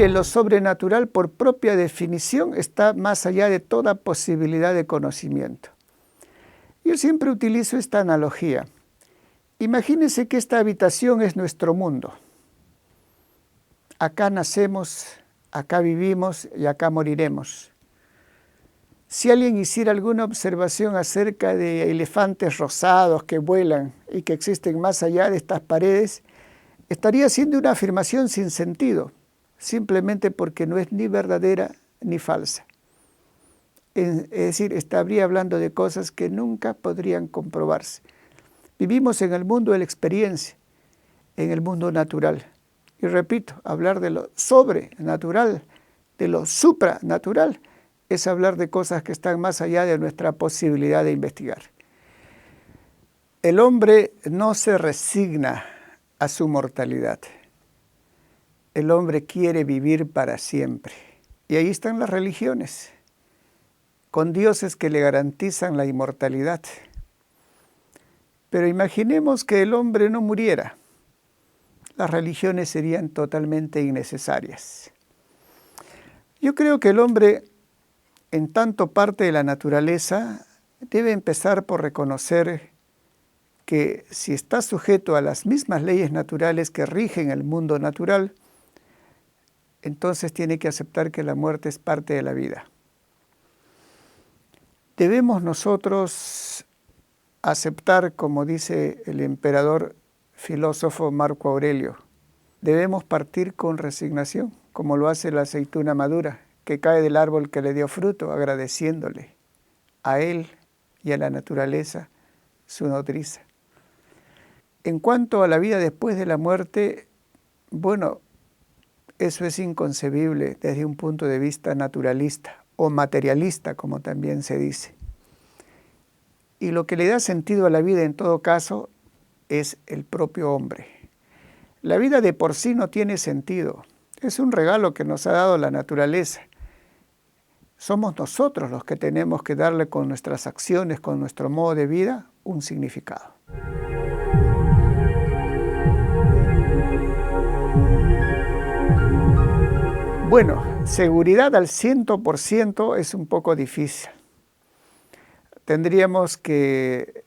Mire, lo sobrenatural por propia definición está más allá de toda posibilidad de conocimiento. Yo siempre utilizo esta analogía. Imagínense que esta habitación es nuestro mundo. Acá nacemos, acá vivimos y acá moriremos. Si alguien hiciera alguna observación acerca de elefantes rosados que vuelan y que existen más allá de estas paredes, estaría haciendo una afirmación sin sentido, simplemente porque no es ni verdadera ni falsa. Es decir, estaría hablando de cosas que nunca podrían comprobarse. Vivimos en el mundo de la experiencia, en el mundo natural. Y repito, hablar de lo sobrenatural, de lo supranatural, es hablar de cosas que están más allá de nuestra posibilidad de investigar. El hombre no se resigna a su mortalidad. El hombre quiere vivir para siempre. Y ahí están las religiones, con dioses que le garantizan la inmortalidad. Pero imaginemos que el hombre no muriera. Las religiones serían totalmente innecesarias. Yo creo que el hombre, en tanto parte de la naturaleza, debe empezar por reconocer que si está sujeto a las mismas leyes naturales que rigen el mundo natural, entonces tiene que aceptar que la muerte es parte de la vida. Debemos nosotros aceptar, como dice el emperador filósofo Marco Aurelio, debemos partir con resignación, como lo hace la aceituna madura, que cae del árbol que le dio fruto, agradeciéndole a él y a la naturaleza su nodriza. En cuanto a la vida después de la muerte, bueno, eso es inconcebible desde un punto de vista naturalista o materialista, como también se dice. Y lo que le da sentido a la vida en todo caso es el propio hombre. La vida de por sí no tiene sentido. Es un regalo que nos ha dado la naturaleza. Somos nosotros los que tenemos que darle con nuestras acciones, con nuestro modo de vida, un significado. Bueno, seguridad al 100% es un poco difícil. Tendríamos que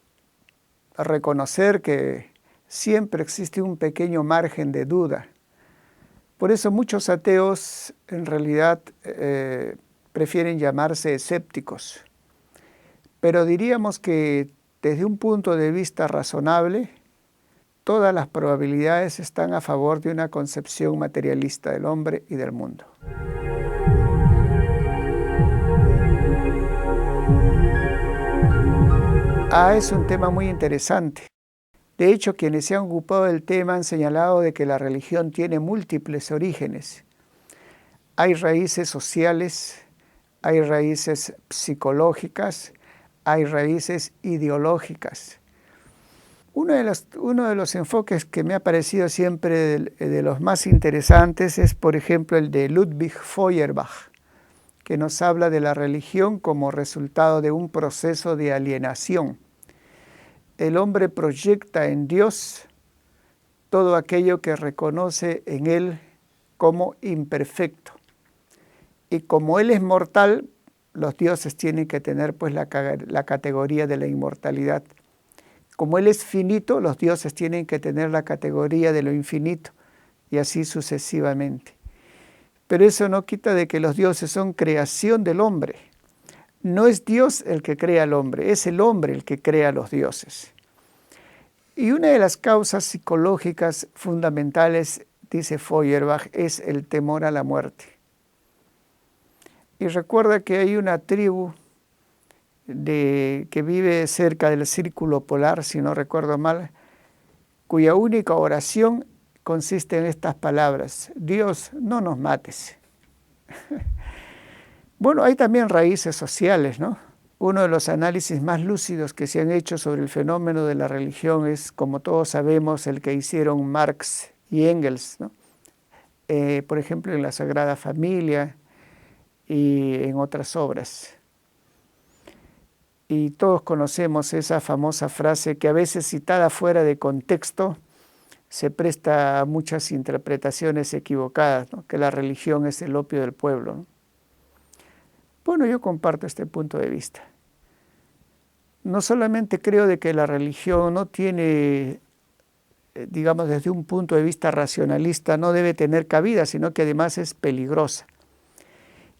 reconocer que siempre existe un pequeño margen de duda. Por eso muchos ateos en realidad prefieren llamarse escépticos. Pero diríamos que desde un punto de vista razonable, todas las probabilidades están a favor de una concepción materialista del hombre y del mundo. Es un tema muy interesante. De hecho, quienes se han ocupado del tema han señalado de que la religión tiene múltiples orígenes. Hay raíces sociales, hay raíces psicológicas, hay raíces ideológicas. Uno de los enfoques que me ha parecido siempre de los más interesantes es, por ejemplo, el de Ludwig Feuerbach, que nos habla de la religión como resultado de un proceso de alienación. El hombre proyecta en Dios todo aquello que reconoce en Él como imperfecto. Y como Él es mortal, los dioses tienen que tener pues la categoría de la inmortalidad. Como Él es finito, los dioses tienen que tener la categoría de lo infinito, y así sucesivamente. Pero eso no quita de que los dioses son creación del hombre. No es Dios el que crea al hombre, es el hombre el que crea a los dioses. Y una de las causas psicológicas fundamentales, dice Feuerbach, es el temor a la muerte. Y recuerda que hay una tribu que vive cerca del círculo polar, si no recuerdo mal, cuya única oración consiste en estas palabras: Dios, no nos mates. Bueno, hay también raíces sociales, ¿no? Uno de los análisis más lúcidos que se han hecho sobre el fenómeno de la religión es, como todos sabemos, el que hicieron Marx y Engels, ¿no? Por ejemplo, en la Sagrada Familia y en otras obras. Y todos conocemos esa famosa frase que a veces citada fuera de contexto se presta a muchas interpretaciones equivocadas, ¿no? Que la religión es el opio del pueblo, ¿no? Bueno, yo comparto este punto de vista. No solamente creo de que la religión no tiene, digamos, desde un punto de vista racionalista, no debe tener cabida, sino que además es peligrosa.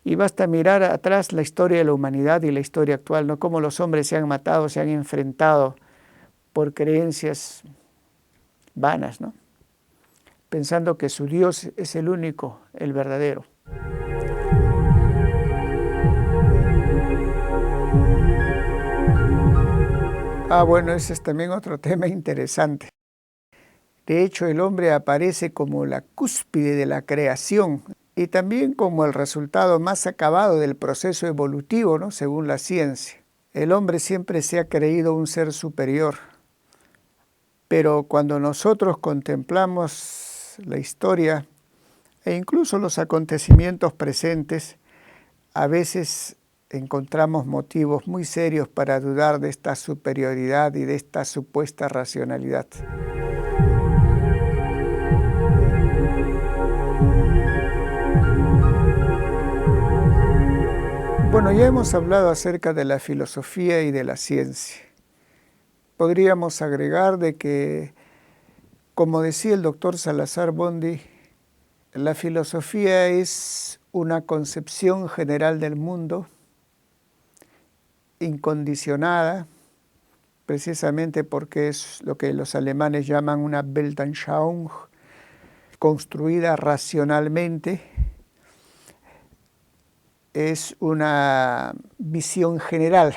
Y basta mirar atrás la historia de la humanidad y la historia actual, ¿no? Cómo los hombres se han matado, se han enfrentado por creencias vanas, ¿no? Pensando que su Dios es el único, el verdadero. Bueno, ese es también otro tema interesante. De hecho, el hombre aparece como la cúspide de la creación y también como el resultado más acabado del proceso evolutivo, ¿no? Según la ciencia. El hombre siempre se ha creído un ser superior, pero cuando nosotros contemplamos la historia e incluso los acontecimientos presentes, a veces encontramos motivos muy serios para dudar de esta superioridad y de esta supuesta racionalidad. Bueno, ya hemos hablado acerca de la filosofía y de la ciencia. Podríamos agregar de que, como decía el doctor Salazar Bondi, la filosofía es una concepción general del mundo, incondicionada, precisamente porque es lo que los alemanes llaman una Weltanschauung, construida racionalmente. Es una visión general.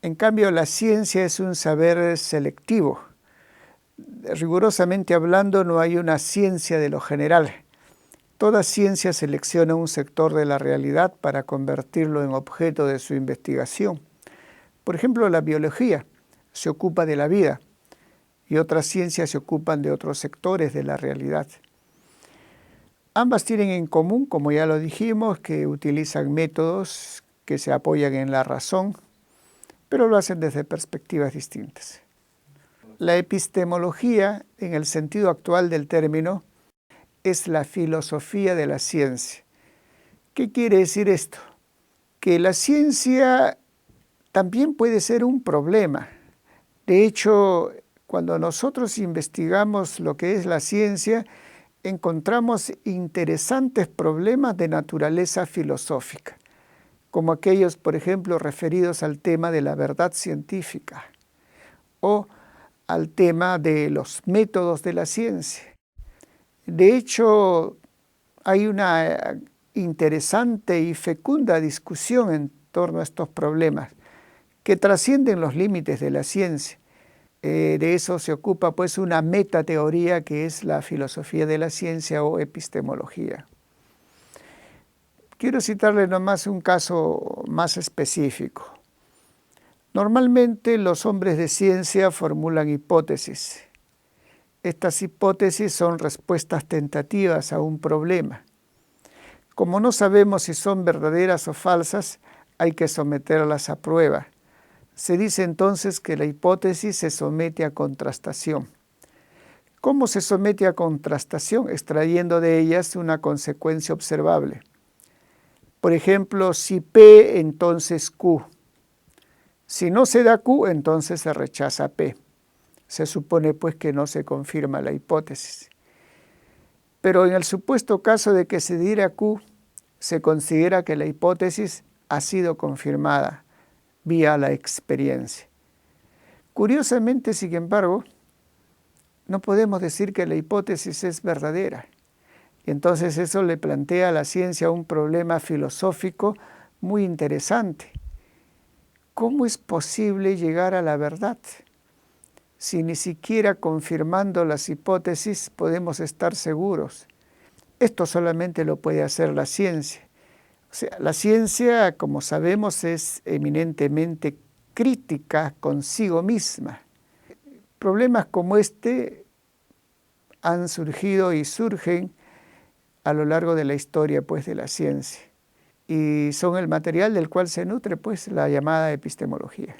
En cambio, la ciencia es un saber selectivo. Rigurosamente hablando, no hay una ciencia de lo general. Toda ciencia selecciona un sector de la realidad para convertirlo en objeto de su investigación. Por ejemplo, la biología se ocupa de la vida y otras ciencias se ocupan de otros sectores de la realidad. Ambas tienen en común, como ya lo dijimos, que utilizan métodos que se apoyan en la razón, pero lo hacen desde perspectivas distintas. La epistemología, en el sentido actual del término, es la filosofía de la ciencia. ¿Qué quiere decir esto? Que la ciencia también puede ser un problema. De hecho, cuando nosotros investigamos lo que es la ciencia, encontramos interesantes problemas de naturaleza filosófica, como aquellos, por ejemplo, referidos al tema de la verdad científica o al tema de los métodos de la ciencia. De hecho, hay una interesante y fecunda discusión en torno a estos problemas que trascienden los límites de la ciencia. De eso se ocupa pues una metateoría que es la filosofía de la ciencia o epistemología. Quiero citarle nomás un caso más específico. Normalmente los hombres de ciencia formulan hipótesis. Estas hipótesis son respuestas tentativas a un problema. Como no sabemos si son verdaderas o falsas, hay que someterlas a prueba. Se dice entonces que la hipótesis se somete a contrastación. ¿Cómo se somete a contrastación? Extrayendo de ellas una consecuencia observable. Por ejemplo, si P, entonces Q. Si no se da Q, entonces se rechaza P. Se supone pues que no se confirma la hipótesis. Pero en el supuesto caso de que se diera Q, se considera que la hipótesis ha sido confirmada vía la experiencia. Curiosamente, sin embargo, no podemos decir que la hipótesis es verdadera. Y entonces eso le plantea a la ciencia un problema filosófico muy interesante. ¿Cómo es posible llegar a la verdad si ni siquiera confirmando las hipótesis podemos estar seguros? Esto solamente lo puede hacer la ciencia. O sea, la ciencia, como sabemos, es eminentemente crítica consigo misma. Problemas como este han surgido y surgen a lo largo de la historia pues, de la ciencia y son el material del cual se nutre pues, la llamada epistemología.